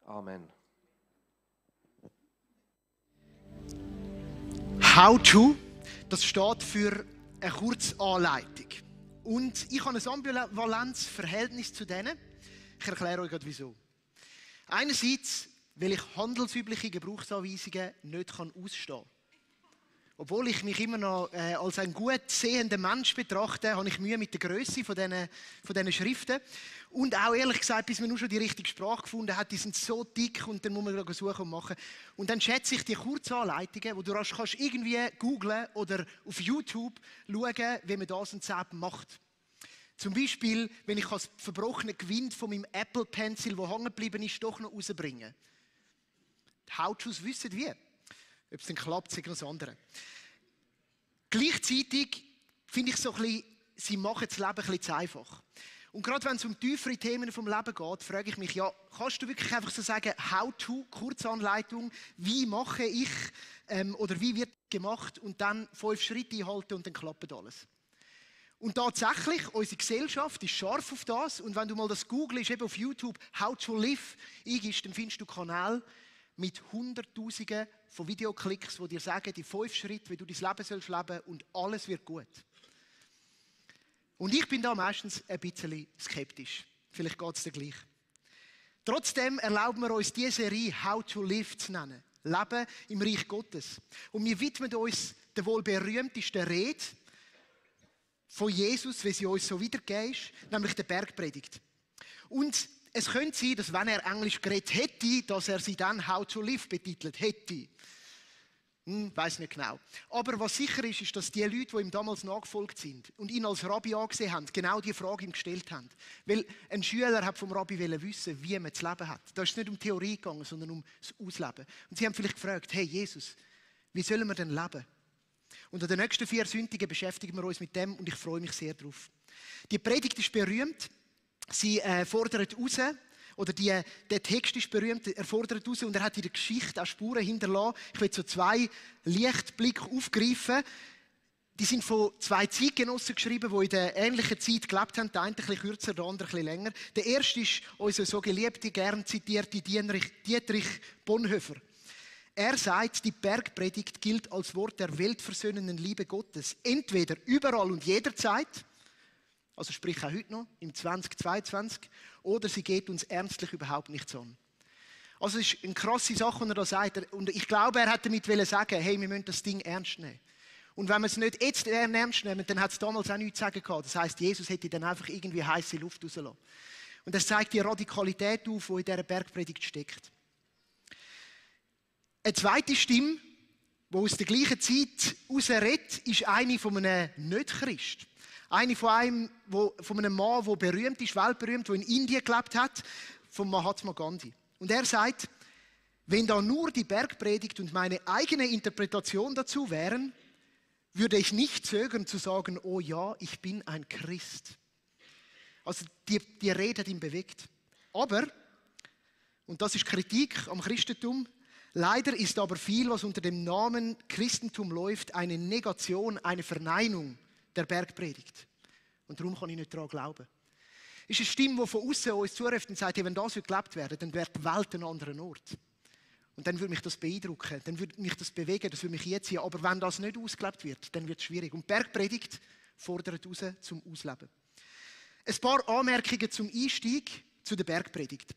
Amen. How to, das steht für eine Kurzanleitung. Und ich habe ein ambivalentes Verhältnis zu denen. Ich erkläre euch gerade wieso. Einerseits, weil ich handelsübliche Gebrauchsanweisungen nicht ausstehen kann. Obwohl ich mich immer noch als ein gut sehender Mensch betrachte, habe ich Mühe mit der Grösse von diesen Schriften. Und auch ehrlich gesagt, bis man nur schon die richtige Sprache gefunden hat, die sind so dick und dann muss man suchen und machen. Und dann schätze ich die Kurzanleitungen, wo du kannst irgendwie googlen oder auf YouTube schauen, wie man das und das macht. Zum Beispiel, wenn ich das verbrochene Gewinde von meinem Apple Pencil, das hängen geblieben ist, doch noch rausbringe. Die How-Tos wissen wie. Ob es dann klappt, ist das andere. Gleichzeitig finde ich so ein bisschen, sie machen das Leben ein bisschen zu einfach. Und gerade wenn es um tiefere Themen vom Leben geht, frage ich mich, ja, kannst du wirklich einfach so sagen, how to, Kurzanleitung, wie mache ich oder wie wird gemacht und dann 5 Schritte einhalten und dann klappt alles. Und tatsächlich, unsere Gesellschaft ist scharf auf das und wenn du mal das googelst, eben auf YouTube, how to live, eingibst, dann findest du Kanäle mit Hunderttausenden von Videoklicks, die dir sagen, die 5 Schritte, wie du dein Leben leben sollst und alles wird gut. Und ich bin da meistens ein bisschen skeptisch. Vielleicht geht es dir gleich. Trotzdem erlauben wir uns diese Serie How to Live zu nennen. Leben im Reich Gottes. Und wir widmen uns der wohl berühmtesten Rede von Jesus, wie sie uns so wiedergegeben ist, nämlich der Bergpredigt. Und es könnte sein, dass wenn er Englisch geredet hätte, dass er sie dann How to Live betitelt hätte. Weiß nicht genau. Aber was sicher ist, ist, dass die Leute, die ihm damals nachgefolgt sind und ihn als Rabbi angesehen haben, genau die Frage ihm gestellt haben. Weil ein Schüler hat vom Rabbi wissen, wie man das Leben hat. Da ist es nicht um Theorie gegangen, sondern um das Ausleben. Und sie haben vielleicht gefragt, hey Jesus, wie sollen wir denn leben? Und an den nächsten 4 Sündigen beschäftigen wir uns mit dem und ich freue mich sehr drauf. Die Predigt ist berühmt. Sie fordert raus, oder der Text ist berühmt, er fordert raus und er hat in der Geschichte auch Spuren hinterlassen. Ich will so 2 Lichtblicke aufgreifen. Die sind von 2 Zeitgenossen geschrieben, die in der ähnlichen Zeit gelebt haben. Der eine ein bisschen kürzer, der andere ein bisschen länger. Der erste ist unser so geliebter, gern zitierte Dietrich Bonhoeffer. Er sagt, die Bergpredigt gilt als Wort der weltversöhnenden Liebe Gottes. Entweder überall und jederzeit, also sprich auch heute noch, im 2022, oder sie geht uns ernstlich überhaupt nichts an. Also es ist eine krasse Sache, wenn er da sagt. Und ich glaube, er hat damit sagen, hey, wir müssen das Ding ernst nehmen. Und wenn wir es nicht jetzt ernst nehmen, dann hat es damals auch nichts zu sagen gehabt. Das heisst, Jesus hätte dann einfach irgendwie heiße Luft rausgelassen. Und das zeigt die Radikalität auf, die in dieser Bergpredigt steckt. Eine zweite Stimme, die aus der gleichen Zeit herausredet, ist eine von einem Nicht-Christ. Eine von einem Mann, der berühmt ist, weltberühmt, der in Indien gelebt hat, von Mahatma Gandhi. Und er sagt, wenn da nur die Bergpredigt und meine eigene Interpretation dazu wären, würde ich nicht zögern zu sagen, oh ja, ich bin ein Christ. Also die Rede hat ihn bewegt. Aber, und das ist Kritik am Christentum, leider ist aber viel, was unter dem Namen Christentum läuft, eine Negation, eine Verneinung der Bergpredigt. Und darum kann ich nicht daran glauben. Es ist eine Stimme, die von außen uns zuruft und sagt, hey, wenn das gelebt werden, dann wäre die Welt ein anderer Ort. Und dann würde mich das beeindrucken, dann würde mich das bewegen, das würde mich jetzt ziehen. Aber wenn das nicht ausgelebt wird, dann wird es schwierig. Und die Bergpredigt fordert raus zum Ausleben. Ein paar Anmerkungen zum Einstieg zu der Bergpredigt.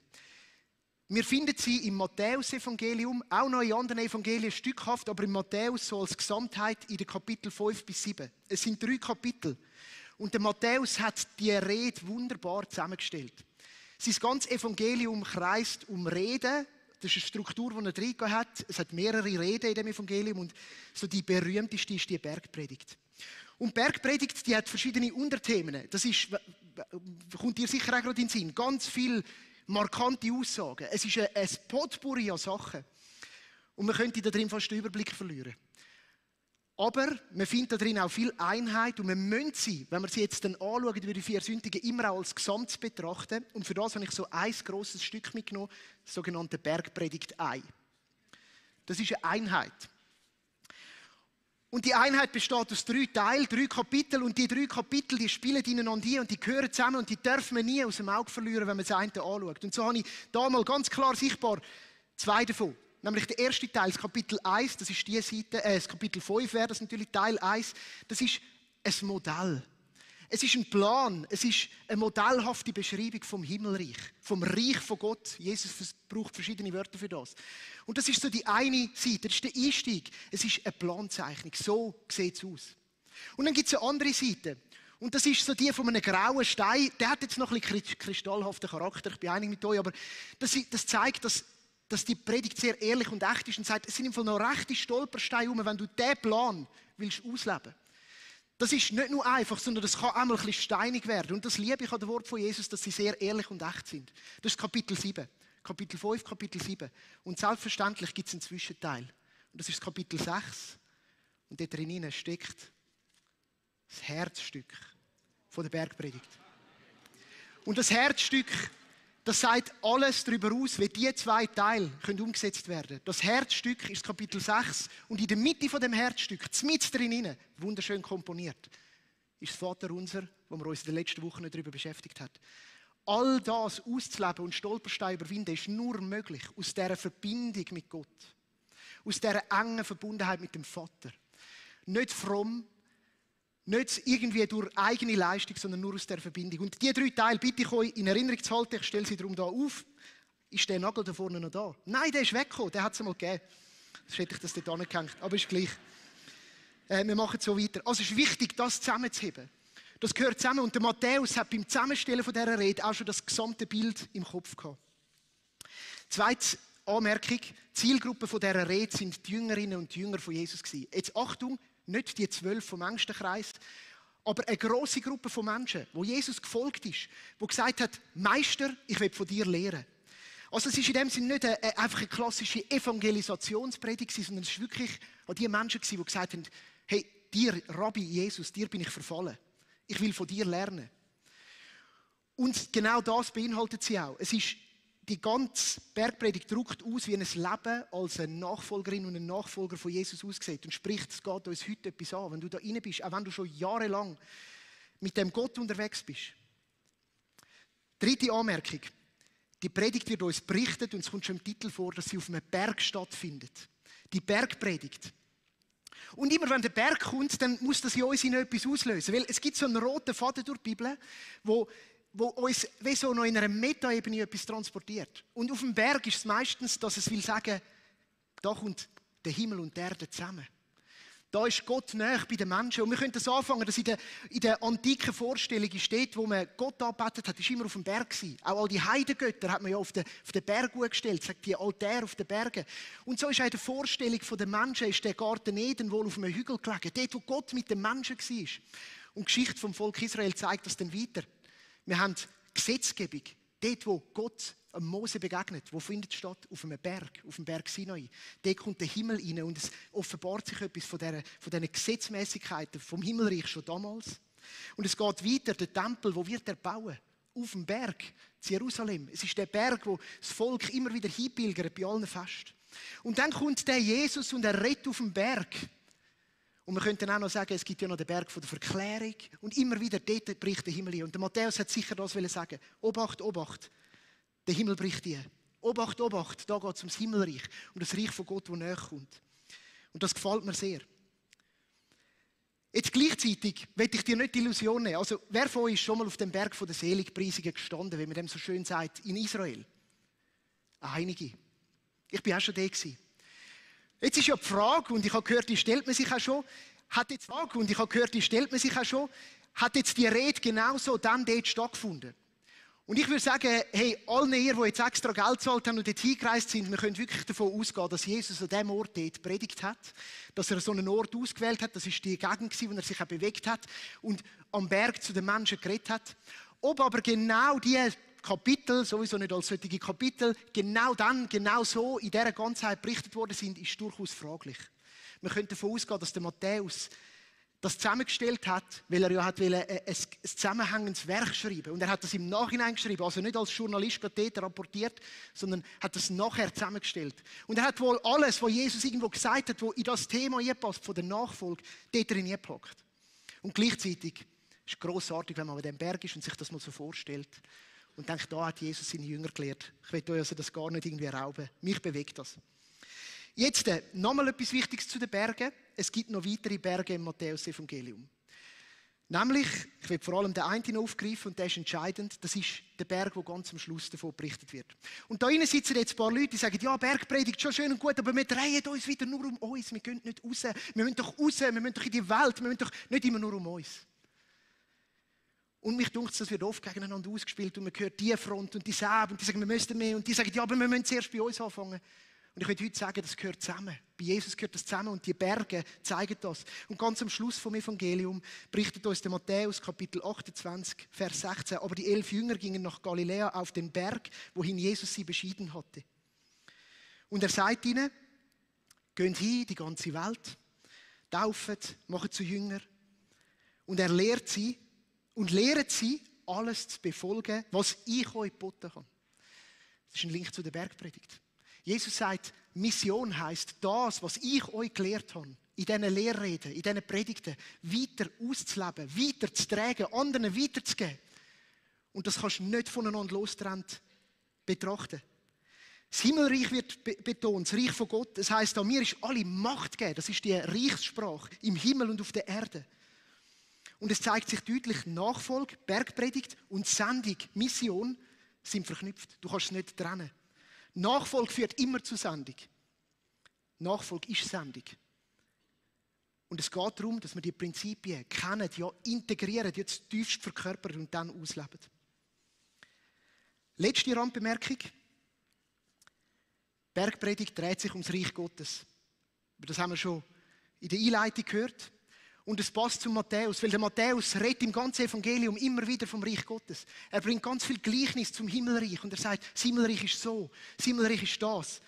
Wir finden sie im Matthäus-Evangelium, auch noch in anderen Evangelien stückhaft, aber im Matthäus so als Gesamtheit in den Kapitel 5 bis 7. Es sind 3 Kapitel. Und der Matthäus hat die Rede wunderbar zusammengestellt. Sein ganzes Evangelium kreist um Reden. Das ist eine Struktur, die er drin hat. Es hat mehrere Reden in dem Evangelium und so die berühmteste ist die Bergpredigt. Und die Bergpredigt, die hat verschiedene Unterthemen. Das kommt dir sicher auch gerade in den Sinn. Ganz viele markante Aussagen. Es ist ein Potpourri an Sachen. Und man könnte da drin fast den Überblick verlieren. Aber man findet da drin auch viel Einheit und man müsste sie, wenn wir sie jetzt dann anschauen, über die 4 Sündigen, immer auch als Gesamt betrachten. Und für das habe ich so ein grosses Stück mitgenommen, das sogenannte Bergpredigt Ei. Das ist eine Einheit. Und die Einheit besteht aus 3 Teilen, 3 Kapitel. Und die 3 Kapitel, die spielen ineinander ein und die gehören zusammen und die dürfen wir nie aus dem Auge verlieren, wenn man das eine anschaut. Und so habe ich da mal ganz klar sichtbar 2 davon. Nämlich der erste Teil, das Kapitel 1, das ist die Seite, das Kapitel 5 wäre das natürlich, Teil 1. Das ist ein Modell. Es ist ein Plan, es ist eine modellhafte Beschreibung vom Himmelreich, vom Reich von Gott. Jesus braucht verschiedene Wörter für das. Und das ist so die eine Seite, das ist der Einstieg. Es ist eine Planzeichnung, so sieht es aus. Und dann gibt es eine andere Seite. Und das ist so die von einem grauen Stein. Der hat jetzt noch ein bisschen kristallhaften Charakter, ich bin einig mit euch, aber das zeigt, dass die Predigt sehr ehrlich und echt ist und sagt, es sind im Fall noch rechte Stolpersteine rum, wenn du diesen Plan willst ausleben. Das ist nicht nur einfach, sondern das kann einmal ein bisschen steinig werden. Und das liebe ich an dem Wort von Jesus, dass sie sehr ehrlich und echt sind. Das ist Kapitel 7. Kapitel 5, Kapitel 7. Und selbstverständlich gibt es einen Zwischenteil. Und das ist das Kapitel 6. Und dort drinnen steckt das Herzstück von der Bergpredigt. Und das Herzstück, das sagt alles darüber aus, wie diese 2 Teile umgesetzt werden können. Das Herzstück ist Kapitel 6 und in der Mitte von dem Herzstück, mitten drin, wunderschön komponiert, ist das Vaterunser, wo wir uns in den letzten Wochen nicht darüber beschäftigt haben. All das auszuleben und Stolpersteine überwinden, ist nur möglich aus dieser Verbindung mit Gott. Aus dieser engen Verbundenheit mit dem Vater. Nicht fromm, nicht irgendwie durch eigene Leistung, sondern nur aus der Verbindung. Und die 3 Teile bitte ich euch in Erinnerung zu halten. Ich stelle sie darum hier auf. Ist der Nagel da vorne noch da? Nein, der ist weggekommen. Den hat es mal gegeben. Sonst hätte ich das dort angehängt. Aber ist gleich. Wir machen so weiter. Also es ist wichtig, das zusammenzuheben. Das gehört zusammen. Und der Matthäus hat beim Zusammenstellen von dieser Rede auch schon das gesamte Bild im Kopf gehabt. Zweite Anmerkung. Die Zielgruppe von dieser Rede sind die Jüngerinnen und Jünger von Jesus gewesen. Jetzt Achtung. Nicht die 12 vom engsten Kreis, aber eine grosse Gruppe von Menschen, wo Jesus gefolgt ist, wo gesagt hat, Meister, ich will von dir lernen. Also es ist in dem Sinne nicht einfach eine klassische Evangelisationspredigt, sondern es war wirklich an die Menschen, die gesagt haben, hey, dir, Rabbi Jesus, dir bin ich verfallen. Ich will von dir lernen. Und genau das beinhaltet sie auch. Es ist die ganze Bergpredigt drückt aus, wie ein Leben als eine Nachfolgerin und ein Nachfolger von Jesus aussieht. Und spricht, es geht uns heute etwas an. Wenn du da rein bist, auch wenn du schon jahrelang mit dem Gott unterwegs bist. 3. Anmerkung. Die Predigt wird uns berichtet und es kommt schon im Titel vor, dass sie auf einem Berg stattfindet. Die Bergpredigt. Und immer wenn der Berg kommt, dann muss das in uns etwas auslösen. Weil es gibt so einen roten Faden durch die Bibel, wo uns wie so noch in einer Metaebene etwas transportiert. Und auf dem Berg ist es meistens, dass es will sagen, da kommt der Himmel und die Erde zusammen. Da ist Gott nahe bei den Menschen. Und wir können das anfangen, dass in der antiken Vorstellung steht, wo man Gott angebetet hat, ist immer auf dem Berg gewesen. Auch all die Heidengötter hat man ja auf den Berg gestellt, sagt die Altäre auf den Bergen. Und so ist auch in der Vorstellung der Menschen, ist der Garten Eden wohl auf einem Hügel gelegen, dort, wo Gott mit den Menschen war. Und die Geschichte vom Volk Israel zeigt das dann weiter. Wir haben Gesetzgebung, dort, wo Gott Mose begegnet. Wo findet es statt? Auf einem Berg, auf dem Berg Sinai. Dort kommt der Himmel rein und es offenbart sich etwas von diesen Gesetzmäßigkeiten vom Himmelreich schon damals. Und es geht weiter, der Tempel, wo wird er bauen? Auf dem Berg, zu Jerusalem. Es ist der Berg, wo das Volk immer wieder hinpilgert bei allen Festen. Und dann kommt der Jesus und er redet auf dem Berg. Und wir könnten auch noch sagen, es gibt ja noch den Berg der Verklärung. Und immer wieder dort bricht der Himmel ein. Und der Matthäus hat sicher das sagen. Obacht, Obacht, der Himmel bricht ein. Obacht, Obacht, da geht es ums Himmelreich. Um das Reich von Gott, das näher kommt. Und das gefällt mir sehr. Jetzt gleichzeitig will ich dir nicht die Illusion nehmen. Also, wer von euch ist schon mal auf dem Berg der Seligpreisungen gestanden, wie man dem so schön sagt, in Israel? Einige. Ich bin auch schon da gewesen. Jetzt ist ja die Frage, und ich habe gehört, die stellt man sich auch schon, hat jetzt die Rede genauso dann dort stattgefunden? Und ich würde sagen, hey, allen ihr, die jetzt extra Geld gezahlt haben und dort hingereist sind, wir können wirklich davon ausgehen, dass Jesus an diesem Ort dort predigt hat, dass er so einen Ort ausgewählt hat, das war die Gegend, wo er sich auch bewegt hat und am Berg zu den Menschen geredet hat. Ob aber genau diese Kapitel, sowieso nicht als solche Kapitel, genau so in dieser Ganzheit berichtet worden sind, ist durchaus fraglich. Wir können davon ausgehen, dass der Matthäus das zusammengestellt hat, weil er ja hat ein zusammenhängendes Werk schreiben. Und er hat das im Nachhinein geschrieben, also nicht als Journalist dort rapportiert, sondern hat das nachher zusammengestellt. Und er hat wohl alles, was Jesus irgendwo gesagt hat, was in das Thema passt, von der Nachfolge, dort drin gepackt. Und gleichzeitig ist es grossartig, wenn man an diesem Berg ist und sich das mal so vorstellt und denkt, da hat Jesus seine Jünger gelehrt. Ich will euch also das gar nicht irgendwie rauben. Mich bewegt das. Jetzt nochmal etwas Wichtiges zu den Bergen. Es gibt noch weitere Berge im Matthäus-Evangelium. Nämlich, ich will vor allem den einen aufgreifen und der ist entscheidend, das ist der Berg, der ganz am Schluss davon berichtet wird. Und da drinnen sitzen jetzt ein paar Leute, die sagen, ja, Bergpredigt, schon schön und gut, aber wir drehen uns wieder nur um uns, wir gehen nicht raus, wir müssen doch raus, wir müssen doch in die Welt, wir müssen doch nicht immer nur um uns. Und mich dunkt, das wird oft gegeneinander ausgespielt und man hört die Front und die Säbe und die sagen, wir müssten mehr und die sagen, ja, aber wir müssen zuerst bei uns anfangen. Und ich möchte heute sagen, das gehört zusammen. Bei Jesus gehört das zusammen und die Berge zeigen das. Und ganz am Schluss vom Evangelium berichtet uns der Matthäus, Kapitel 28, Vers 16. Aber die 11 Jünger gingen nach Galiläa auf den Berg, wohin Jesus sie beschieden hatte. Und er sagt ihnen, geht hin, die ganze Welt, tauft, macht zu Jünger. Und er lehrt sie, alles zu befolgen, was ich euch geboten habe. Das ist ein Link zu der Bergpredigt. Jesus sagt, Mission heisst, das, was ich euch gelehrt habe, in diesen Lehrreden, in diesen Predigten, weiter auszuleben, weiterzutragen, anderen weiterzugeben. Und das kannst du nicht voneinander lostrennt betrachten. Das Himmelreich wird betont, das Reich von Gott. Das heisst, an mir ist alle Macht gegeben. Das ist die Reichssprache im Himmel und auf der Erde. Und es zeigt sich deutlich, Nachfolge, Bergpredigt und Sendung, Mission sind verknüpft. Du kannst es nicht trennen. Nachfolge führt immer zu Sendung. Nachfolge ist Sendung. Und es geht darum, dass wir die Prinzipien kennen, ja integrieren, die tiefst verkörpern und dann ausleben. Letzte Randbemerkung. Bergpredigt dreht sich ums Reich Gottes. Das haben wir schon in der Einleitung gehört. Und es passt zu Matthäus, weil der Matthäus redet im ganzen Evangelium immer wieder vom Reich Gottes. Er bringt ganz viel Gleichnis zum Himmelreich und er sagt, das Himmelreich ist so, das Himmelreich ist das.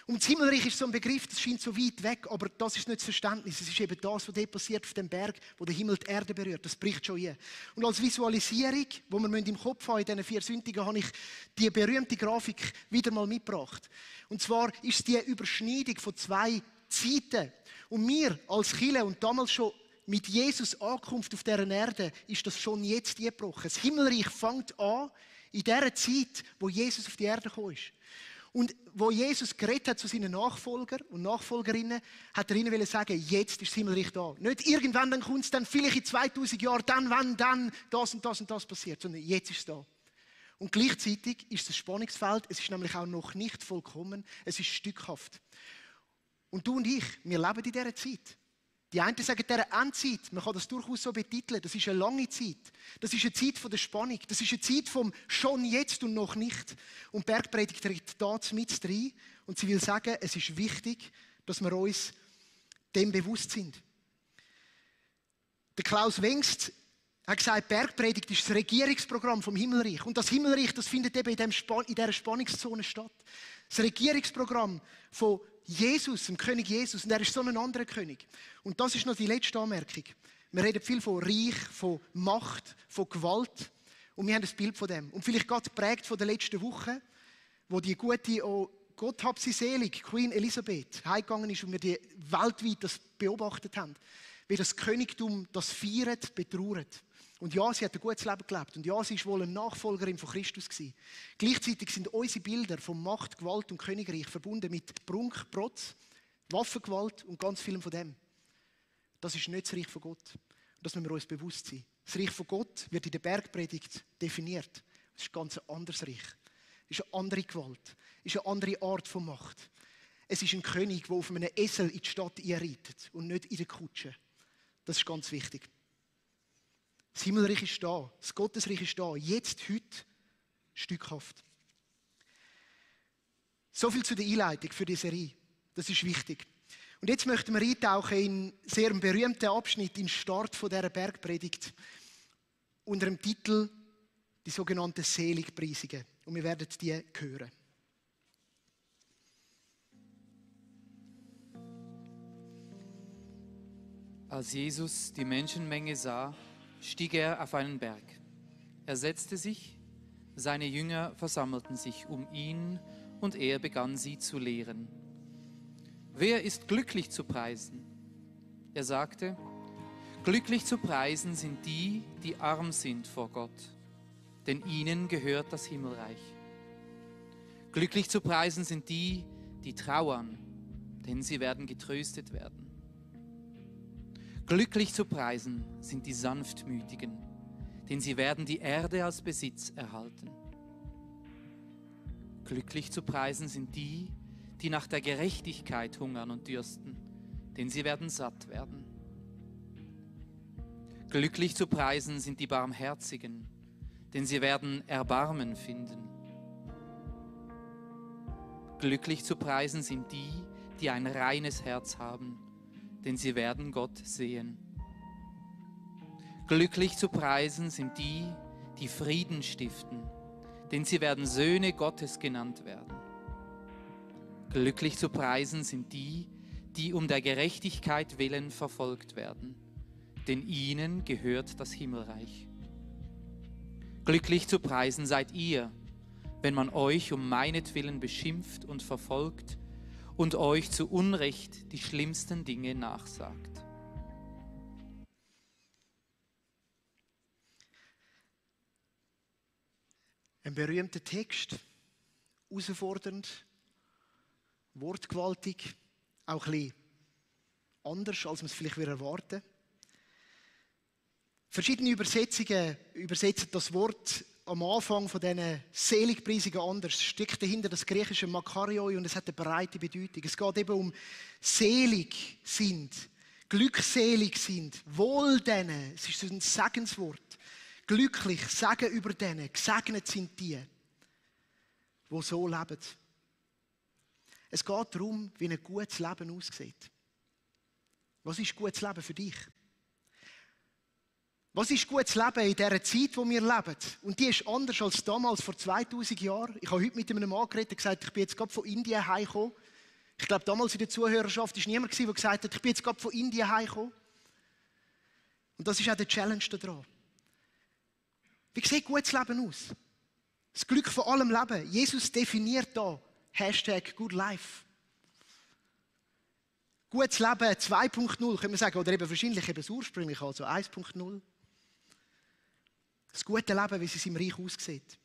Und das Himmelreich ist so ein Begriff, das scheint so weit weg, aber das ist nicht das Verständnis. Es ist eben das, was dort passiert auf dem Berg, wo der Himmel die Erde berührt. Das bricht schon hier. Und als Visualisierung, wo wir im Kopf haben, in diesen 4 Sündigen, habe ich die berühmte Grafik wieder mal mitgebracht. Und zwar ist es die Überschneidung von 2 Zeiten. Und wir als Kirche und damals schon mit Jesus Ankunft auf dieser Erde ist das schon jetzt gebrochen. Das Himmelreich fängt an in der Zeit, wo Jesus auf die Erde gekommen ist. Und wo Jesus geredet hat zu seinen Nachfolgern und Nachfolgerinnen, hat er ihnen sagen, jetzt ist das Himmelreich da. Nicht irgendwann, dann kommt es dann vielleicht in 2000 Jahren, dann, wann, dann, das und das und das passiert, sondern jetzt ist es da. Und gleichzeitig ist das Spannungsfeld, es ist nämlich auch noch nicht vollkommen, es ist stückhaft. Und du und ich, wir leben in dieser Zeit. Die einen sagen, dieser Endzeit, man kann das durchaus so betiteln, das ist eine lange Zeit. Das ist eine Zeit von der Spannung. Das ist eine Zeit vom schon jetzt und noch nicht. Und Bergpredigt tritt da mit rein und sie will sagen, es ist wichtig, dass wir uns dem bewusst sind. Der Klaus Wengst hat gesagt, Bergpredigt ist das Regierungsprogramm vom Himmelreich. Und das Himmelreich, das findet eben in dieser Spannungszone statt. Das Regierungsprogramm von Jesus, dem König Jesus. Und er ist so ein anderer König. Und das ist noch die letzte Anmerkung. Wir reden viel von Reich, von Macht, von Gewalt. Und wir haben ein Bild von dem. Und vielleicht gerade geprägt von der letzten Woche, wo die gute, oh Gott hab sie selig, Queen Elisabeth, heimgegangen ist und wir die weltweit das beobachtet haben. Wie das Königtum das feiert, betrauert. Und ja, sie hat ein gutes Leben gelebt. Und ja, sie war wohl eine Nachfolgerin von Christus gewesen. Gleichzeitig sind unsere Bilder von Macht, Gewalt und Königreich verbunden mit Prunk, Protz, Waffengewalt und ganz vielem von dem. Das ist nicht das Reich von Gott. Und das müssen wir uns bewusst sein. Das Reich von Gott wird in der Bergpredigt definiert. Es ist ein ganz anderes Reich. Es ist eine andere Gewalt. Es ist eine andere Art von Macht. Es ist ein König, der auf einem Esel in die Stadt einreitet und nicht in der Kutsche. Das ist ganz wichtig. Das Himmelreich ist da, das Gottesreich ist da, jetzt, heute, stückhaft. So viel zu der Einleitung für die Serie. Das ist wichtig. Und jetzt möchten wir eintauchen in sehr einen berühmten Abschnitt, in den Start von dieser Bergpredigt, unter dem Titel die sogenannten Seligpreisungen. Und wir werden die hören. Als Jesus die Menschenmenge sah, stieg er auf einen Berg. Er setzte sich, seine Jünger versammelten sich um ihn und er begann sie zu lehren. Wer ist glücklich zu preisen? Er sagte, glücklich zu preisen sind die, die arm sind vor Gott, denn ihnen gehört das Himmelreich. Glücklich zu preisen sind die, die trauern, denn sie werden getröstet werden. Glücklich zu preisen sind die Sanftmütigen, denn sie werden die Erde als Besitz erhalten. Glücklich zu preisen sind die, die nach der Gerechtigkeit hungern und dürsten, denn sie werden satt werden. Glücklich zu preisen sind die Barmherzigen, denn sie werden Erbarmen finden. Glücklich zu preisen sind die, die ein reines Herz haben, denn sie werden Gott sehen. Glücklich zu preisen sind die, die Frieden stiften, denn sie werden Söhne Gottes genannt werden. Glücklich zu preisen sind die, die um der Gerechtigkeit willen verfolgt werden, denn ihnen gehört das Himmelreich. Glücklich zu preisen seid ihr, wenn man euch um meinetwillen beschimpft und verfolgt und euch zu Unrecht die schlimmsten Dinge nachsagt. Ein berühmter Text, herausfordernd, wortgewaltig, auch ein bisschen anders, als man es vielleicht erwarten würde. Verschiedene Übersetzungen übersetzen das Wort am Anfang von diesen Seligpreisungen anders. Es steckt dahinter das griechische Makarioi und es hat eine breite Bedeutung. Es geht eben um selig sind, glückselig sind, wohl denen. Es ist ein Segenswort. Glücklich, Segen über denen. Gesegnet sind die, die so leben. Es geht darum, wie ein gutes Leben aussieht. Was ist gutes Leben für dich? Was ist gutes Leben in dieser Zeit, in der wir leben? Und die ist anders als damals, vor 2000 Jahren. Ich habe heute mit einem Mann geredet und gesagt, ich bin jetzt gerade von Indien heimgekommen. Ich glaube, damals in der Zuhörerschaft war niemand, der gesagt hat, ich bin jetzt gerade von Indien heimgekommen. Und das ist auch der Challenge daran. Wie sieht gutes Leben aus? Das Glück von allem Leben. Jesus definiert da #Good Life. Gutes Leben 2.0, können wir sagen, oder eben wahrscheinlich eben das ursprüngliche, also 1.0. Das gute Leben, wie es in seinem Reich aussieht.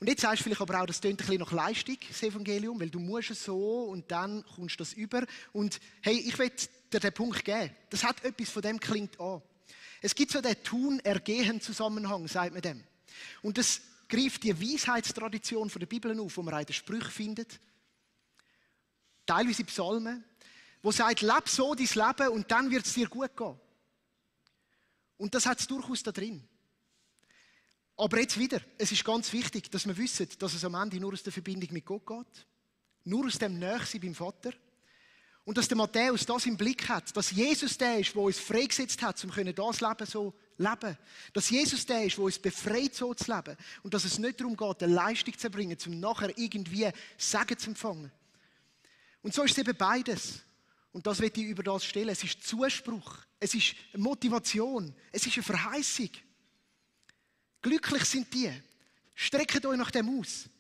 Und jetzt sagst du vielleicht aber auch, das tönt ein bisschen nach Leistung, das Evangelium, weil du musst es so und dann kommst du das über. Und hey, ich will dir den Punkt geben. Das hat etwas von dem, klingt an. Es gibt so den Tun-Ergehen-Zusammenhang, sagt man dem. Und das greift die Weisheitstradition von der Bibel auf, die man auch in den Sprüchen findet. Teilweise in Psalmen, wo sagt, leb so dein Leben und dann wird es dir gut gehen. Und das hat es durchaus da drin. Aber jetzt wieder, es ist ganz wichtig, dass wir wissen, dass es am Ende nur aus der Verbindung mit Gott geht. Nur aus dem Nächsein beim Vater. Und dass der Matthäus das im Blick hat, dass Jesus der ist, der uns freigesetzt hat, um das Leben so zu leben. Dass Jesus der ist, der uns befreit, so zu leben. Und dass es nicht darum geht, eine Leistung zu bringen, um nachher irgendwie Segen zu empfangen. Und so ist es eben beides. Und das will ich über das stellen. Es ist Zuspruch, es ist Motivation, es ist eine Verheißung. Glücklich sind die. Streckt euch nach dem aus.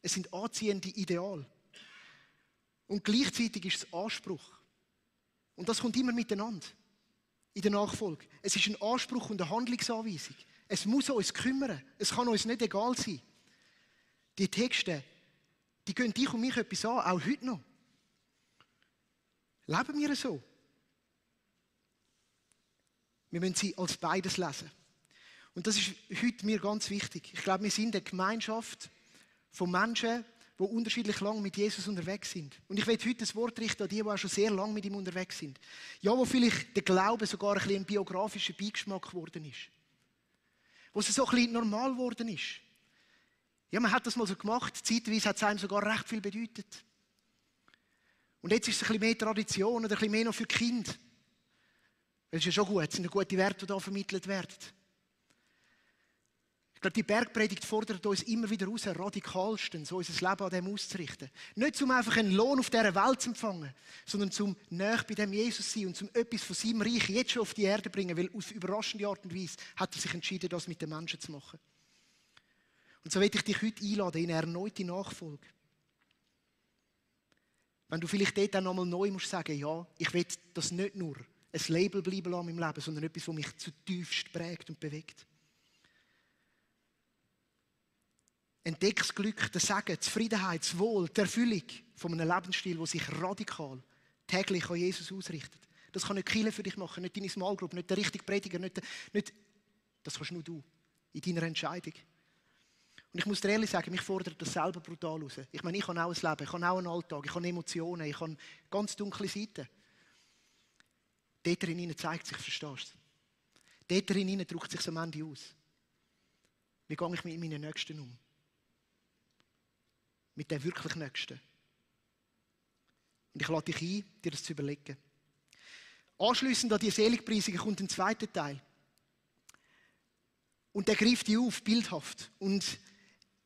Es sind anziehende Ideale. Und gleichzeitig ist es Anspruch. Und das kommt immer miteinander. In der Nachfolge. Es ist ein Anspruch und eine Handlungsanweisung. Es muss uns kümmern. Es kann uns nicht egal sein. Die Texte, die gehen dich und mich etwas an, auch heute noch. Leben wir so? Wir müssen sie als beides lesen. Und das ist heute mir ganz wichtig. Ich glaube, wir sind eine Gemeinschaft von Menschen, die unterschiedlich lang mit Jesus unterwegs sind. Und ich will heute das Wort richten an die auch schon sehr lange mit ihm unterwegs sind. Ja, wo vielleicht der Glaube sogar ein bisschen ein biografischer Beigeschmack geworden ist. Wo es so ein bisschen normal geworden ist. Ja, man hat das mal so gemacht. Zeitweise hat es einem sogar recht viel bedeutet. Und jetzt ist es ein bisschen mehr Tradition oder ein bisschen mehr noch für die Kinder. Das ist ja schon gut, es sind ja gute Werte, die da vermittelt werden. Ich glaube, die Bergpredigt fordert uns immer wieder heraus, radikalstens unser Leben an dem auszurichten. Nicht um einfach einen Lohn auf dieser Welt zu empfangen, sondern zum näher bei dem Jesus sein und zum etwas von seinem Reich jetzt schon auf die Erde bringen, weil auf überraschende Art und Weise hat er sich entschieden, das mit den Menschen zu machen. Und so will ich dich heute einladen in eine erneute Nachfolge. Wenn du vielleicht dort auch nochmal neu musst sagen, ja, ich will das nicht nur ein Label bleiben lassen in meinem Leben, sondern etwas, das mich zutiefst prägt und bewegt. Entdeck das Glück, den Segen, die Zufriedenheit, das Wohl, die Erfüllung von einem Lebensstil, der sich radikal täglich an Jesus ausrichtet. Das kann nicht Kirche für dich machen, nicht deine Small Group, nicht der richtige Prediger, nicht. Das kannst nur du, in deiner Entscheidung. Und ich muss dir ehrlich sagen, mich fordert das selber brutal raus. Ich meine, ich habe auch ein Leben, ich habe auch einen Alltag, ich habe Emotionen, ich habe ganz dunkle Seiten. Dort drin zeigt sich, verstehst du? Dort drin drückt sich am Ende aus. Wie gehe ich mit meinen Nächsten um? Mit den wirklich Nächsten. Und ich lade dich ein, dir das zu überlegen. Anschliessend an die Seligpreisung kommt ein zweiter Teil. Und der greift dich auf, bildhaft. Und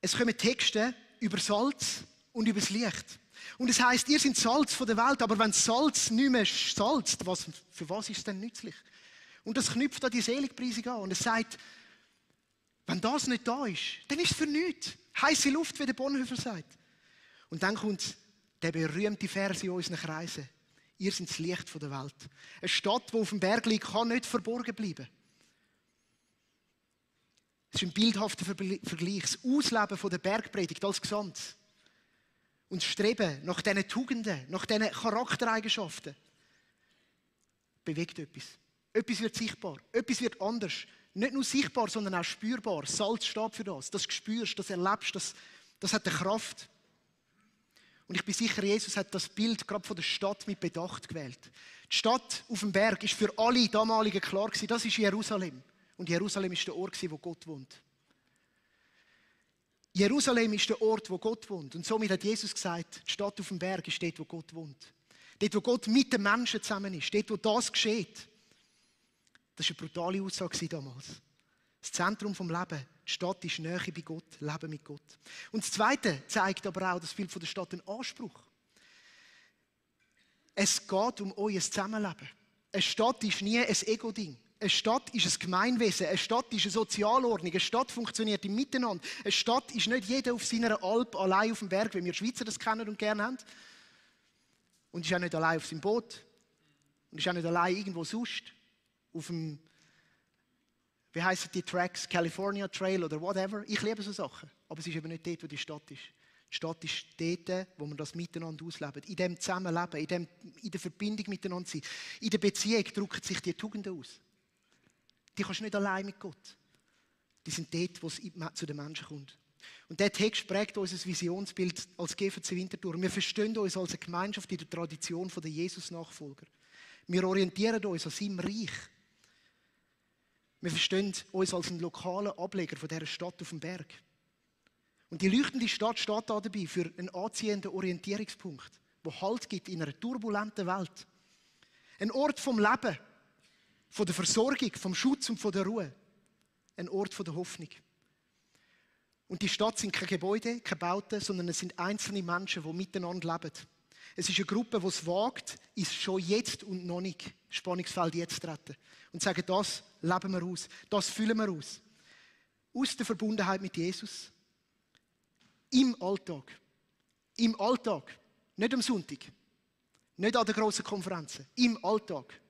es kommen Texte über Salz und über das Licht. Und es heisst, ihr seid Salz von der Welt, aber wenn Salz nicht mehr salzt, für was ist es denn nützlich? Und das knüpft an die Seligpreisung an. Und es sagt, wenn das nicht da ist, dann ist es für nichts. Heisse Luft, wie der Bonhoeffer sagt. Und dann kommt der berühmte Vers in unseren Kreisen. Ihr seid das Licht der Welt. Eine Stadt, die auf dem Berg liegt, kann nicht verborgen bleiben. Es ist ein bildhafter Vergleich. Das Ausleben der Bergpredigt als Gesamt. Und das Streben nach diesen Tugenden, nach diesen Charaktereigenschaften bewegt etwas. Etwas wird sichtbar, etwas wird anders. Nicht nur sichtbar, sondern auch spürbar. Salz steht für das. Das spürst, das erlebst, das hat eine Kraft. Und ich bin sicher, Jesus hat das Bild gerade von der Stadt mit Bedacht gewählt. Die Stadt auf dem Berg ist für alle damaligen klar gewesen, das ist Jerusalem. Und Jerusalem ist der Ort, wo Gott wohnt. Jerusalem ist der Ort, wo Gott wohnt. Und somit hat Jesus gesagt, die Stadt auf dem Berg ist dort, wo Gott wohnt. Dort, wo Gott mit den Menschen zusammen ist. Dort, wo das geschieht. Das war eine brutale Aussage damals. Das Zentrum des Lebens. Die Stadt ist Nähe bei Gott, Leben mit Gott. Und das Zweite zeigt aber auch das Bild von der Stadt einen Anspruch. Es geht um euer Zusammenleben. Eine Stadt ist nie ein Ego-Ding. Eine Stadt ist ein Gemeinwesen. Eine Stadt ist eine Sozialordnung. Eine Stadt funktioniert im Miteinander. Eine Stadt ist nicht jeder auf seiner Alp allein auf dem Berg, wie wir Schweizer das kennen und gerne haben. Und ist auch nicht allein auf seinem Boot. Und ist auch nicht allein irgendwo sonst. Auf dem, wie heissen die Tracks, California Trail oder whatever. Ich liebe so Sachen. Aber es ist eben nicht dort, wo die Stadt ist. Die Stadt ist dort, wo man das miteinander auslebt. In dem Zusammenleben, in der Verbindung miteinander sein. In der Beziehung drücken sich die Tugenden aus. Die kannst du nicht allein mit Gott. Die sind dort, wo es zu den Menschen kommt. Und dieser Text prägt unser Visionsbild als GVC Winterthur. Wir verstehen uns als eine Gemeinschaft in der Tradition der Jesus-Nachfolger. Wir orientieren uns an seinem Reich. Wir verstehen uns als einen lokalen Ableger von dieser Stadt auf dem Berg. Und die leuchtende Stadt steht da dabei für einen anziehenden Orientierungspunkt, der Halt gibt in einer turbulenten Welt. Ein Ort vom Leben, von der Versorgung, vom Schutz und von der Ruhe. Ein Ort der Hoffnung. Und die Stadt sind keine Gebäude, keine Bauten, sondern es sind einzelne Menschen, die miteinander leben. Es ist eine Gruppe, die es wagt, ist schon jetzt und noch nicht Spannungsfeld jetzt treten. Und sagen, das leben wir aus, das füllen wir aus. Aus der Verbundenheit mit Jesus. Im Alltag. Im Alltag. Nicht am Sonntag. Nicht an den grossen Konferenzen. Im Alltag.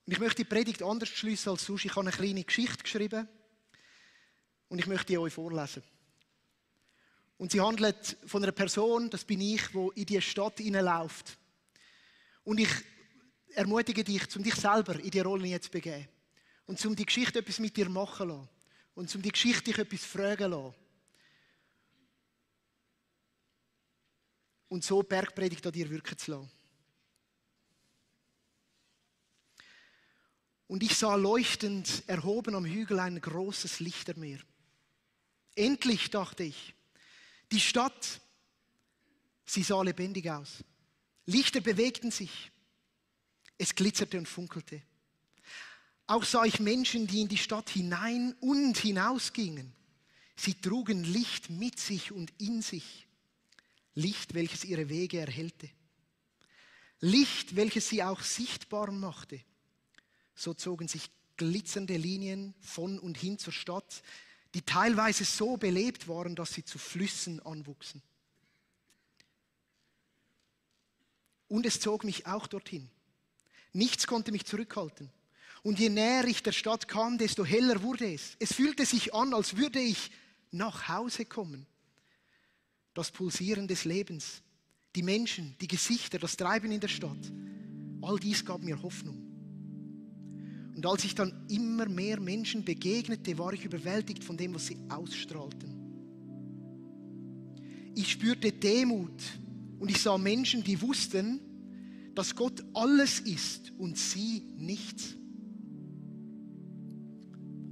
Und ich möchte die Predigt anders schließen als sonst. Ich habe eine kleine Geschichte geschrieben und ich möchte die euch vorlesen. Und sie handelt von einer Person, das bin ich, die in diese Stadt hineinläuft. Und ich ermutige dich, um dich selber in die Rolle jetzt zu begeben. Und um die Geschichte etwas mit dir machen zu lassen. Und um die Geschichte dich etwas fragen zu lassen. Und so die Bergpredigt an dir wirken zu lassen. Und ich sah leuchtend erhoben am Hügel ein großes Lichtermeer. Endlich, dachte ich, die Stadt, sie sah lebendig aus. Lichter bewegten sich. Es glitzerte und funkelte. Auch sah ich Menschen, die in die Stadt hinein und hinausgingen. Sie trugen Licht mit sich und in sich. Licht, welches ihre Wege erhellte. Licht, welches sie auch sichtbar machte. So zogen sich glitzernde Linien von und hin zur Stadt, die teilweise so belebt waren, dass sie zu Flüssen anwuchsen. Und es zog mich auch dorthin. Nichts konnte mich zurückhalten. Und je näher ich der Stadt kam, desto heller wurde es. Es fühlte sich an, als würde ich nach Hause kommen. Das Pulsieren des Lebens, die Menschen, die Gesichter, das Treiben in der Stadt, all dies gab mir Hoffnung. Und als ich dann immer mehr Menschen begegnete, war ich überwältigt von dem, was sie ausstrahlten. Ich spürte Demut und ich sah Menschen, die wussten, dass Gott alles ist und sie nichts.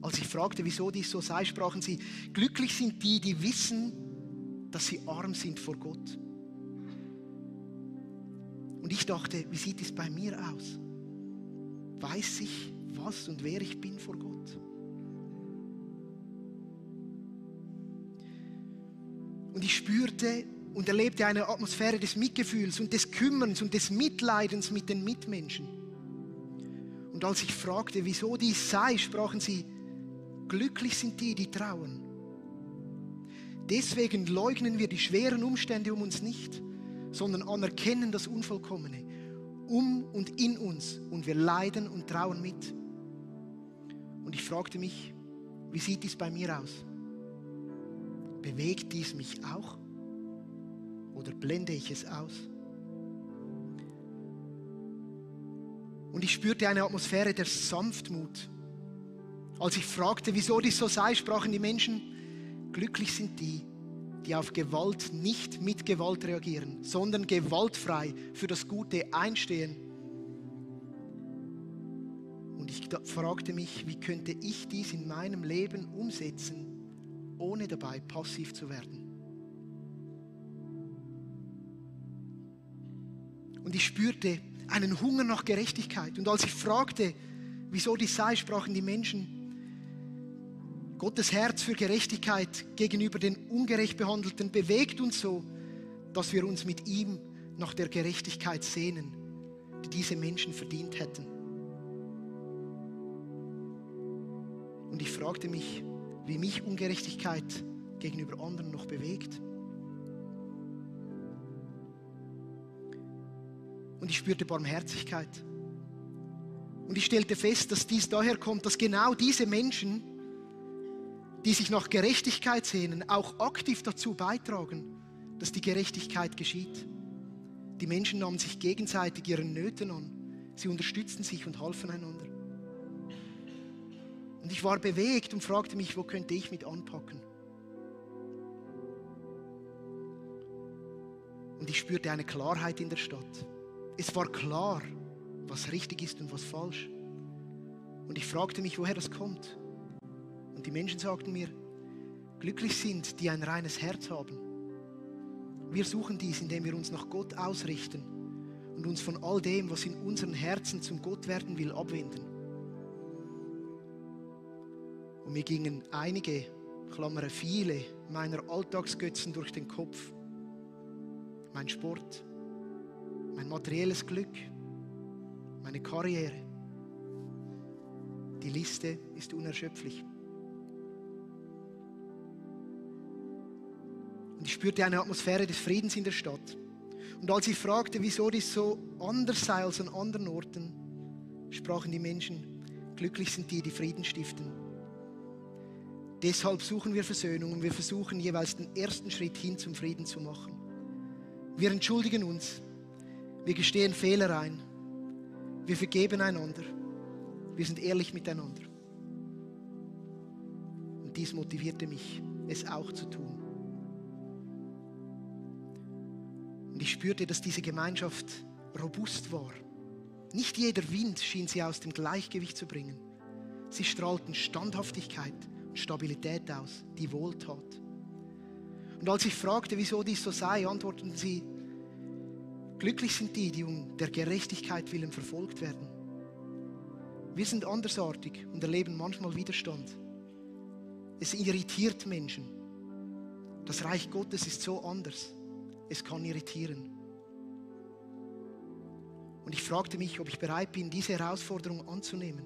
Als ich fragte, wieso dies so sei, sprachen sie, glücklich sind die, die wissen, dass sie arm sind vor Gott. Und ich dachte, wie sieht es bei mir aus? Weiß ich, was und wer ich bin vor Gott? Und ich spürte und erlebte eine Atmosphäre des Mitgefühls und des Kümmerns und des Mitleidens mit den Mitmenschen. Und als ich fragte, wieso dies sei, sprachen sie, glücklich sind die, die trauern. Deswegen leugnen wir die schweren Umstände um uns nicht, sondern anerkennen das Unvollkommene um und in uns und wir leiden und trauern mit. Und ich fragte mich, wie sieht dies bei mir aus? Bewegt dies mich auch? Oder blende ich es aus? Und ich spürte eine Atmosphäre der Sanftmut. Als ich fragte, wieso dies so sei, sprachen die Menschen, glücklich sind die, die auf Gewalt nicht mit Gewalt reagieren, sondern gewaltfrei für das Gute einstehen. Und ich fragte mich, wie könnte ich dies in meinem Leben umsetzen, ohne dabei passiv zu werden? Und ich spürte einen Hunger nach Gerechtigkeit. Und als ich fragte, wieso dies sei, sprachen die Menschen, Gottes Herz für Gerechtigkeit gegenüber den ungerecht Behandelten bewegt uns so, dass wir uns mit ihm nach der Gerechtigkeit sehnen, die diese Menschen verdient hätten. Und ich fragte mich, wie mich Ungerechtigkeit gegenüber anderen noch bewegt. Und ich spürte Barmherzigkeit. Und ich stellte fest, dass dies daher kommt, dass genau diese Menschen, die sich nach Gerechtigkeit sehnen, auch aktiv dazu beitragen, dass die Gerechtigkeit geschieht. Die Menschen nahmen sich gegenseitig ihren Nöten an. Sie unterstützten sich und halfen einander. Und ich war bewegt und fragte mich, wo könnte ich mit anpacken? Und ich spürte eine Klarheit in der Stadt. Es war klar, was richtig ist und was falsch. Und ich fragte mich, woher das kommt. Und die Menschen sagten mir, glücklich sind, die ein reines Herz haben. Wir suchen dies, indem wir uns nach Gott ausrichten und uns von all dem, was in unseren Herzen zum Gott werden will, abwenden. Und mir gingen einige, Klammern viele, meiner Alltagsgötzen durch den Kopf. Mein Sport, mein materielles Glück, meine Karriere. Die Liste ist unerschöpflich. Und ich spürte eine Atmosphäre des Friedens in der Stadt. Und als ich fragte, wieso dies so anders sei als an anderen Orten, sprachen die Menschen, glücklich sind die, die Frieden stiften. Deshalb suchen wir Versöhnung und wir versuchen jeweils den ersten Schritt hin zum Frieden zu machen. Wir entschuldigen uns, wir gestehen Fehler ein, wir vergeben einander, wir sind ehrlich miteinander. Und dies motivierte mich, es auch zu tun. Und ich spürte, dass diese Gemeinschaft robust war. Nicht jeder Wind schien sie aus dem Gleichgewicht zu bringen. Sie strahlten Standhaftigkeit und Stabilität aus, die wohltat. Und als ich fragte, wieso dies so sei, antworteten sie, glücklich sind die, die um der Gerechtigkeit willen verfolgt werden. Wir sind andersartig und erleben manchmal Widerstand. Es irritiert Menschen. Das Reich Gottes ist so anders. Es kann irritieren. Und ich fragte mich, ob ich bereit bin, diese Herausforderung anzunehmen.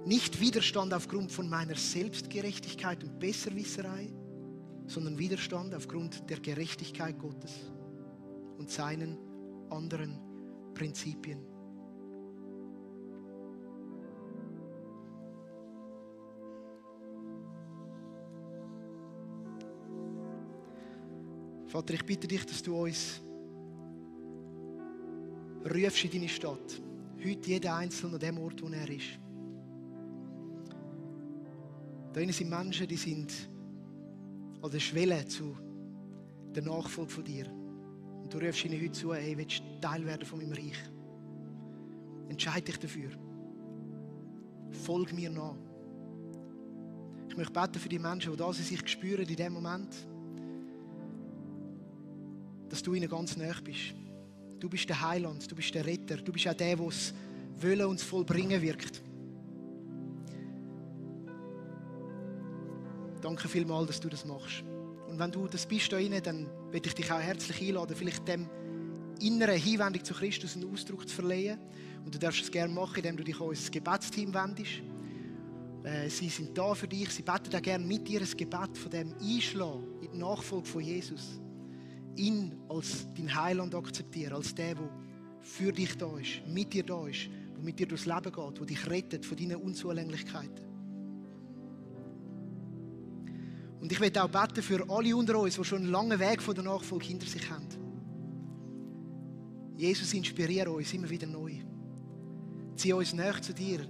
Nicht Widerstand aufgrund von meiner Selbstgerechtigkeit und Besserwisserei, sondern Widerstand aufgrund der Gerechtigkeit Gottes und seinen anderen Prinzipien. Vater, ich bitte dich, dass du uns rufst in deine Stadt. Heute jeder Einzelne an dem Ort, wo er ist. Da sind Menschen, die sind an der Schwelle zu der Nachfolge von dir. Und du rufst ihnen heute zu, hey, willst du Teil werden von meinem Reich? Entscheide dich dafür. Folge mir nach. Ich möchte beten für die Menschen, die das in sich spüren in dem Moment, dass du ihnen ganz nahe bist. Du bist der Heiland, du bist der Retter, du bist auch der, der es Wollen und das Vollbringen wirkt. Danke vielmals, dass du das machst. Und wenn du das bist da rein, dann möchte ich dich auch herzlich einladen, vielleicht dem inneren Hinwendung zu Christus einen Ausdruck zu verleihen. Und du darfst es gerne machen, indem du dich an unser Gebetsteam wendest. Sie sind da für dich, sie beten auch gerne mit dir ein Gebet von dem Einschlagen in die Nachfolge von Jesus. Ihn als dein Heiland akzeptieren, als der für dich da ist, mit dir da ist, der mit dir durchs Leben geht, der dich rettet von deinen Unzulänglichkeiten. Und ich möchte auch beten für alle unter uns, die schon einen langen Weg von der Nachfolge hinter sich haben. Jesus, inspiriere uns immer wieder neu. Zieh uns näher zu dir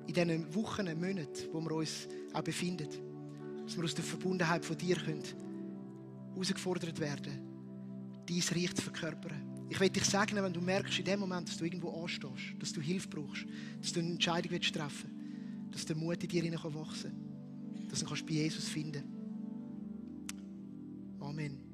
in diesen Wochen, Monaten, wo wir uns auch befinden. Dass wir aus der Verbundenheit von dir herausgefordert werden, dein Reich zu verkörpern. Ich möchte dich segnen, wenn du merkst in dem Moment, dass du irgendwo anstehst, dass du Hilfe brauchst, dass du eine Entscheidung treffen willst, dass der Mut in dir wachsen kann, dass du bei Jesus finden kannst. Amen.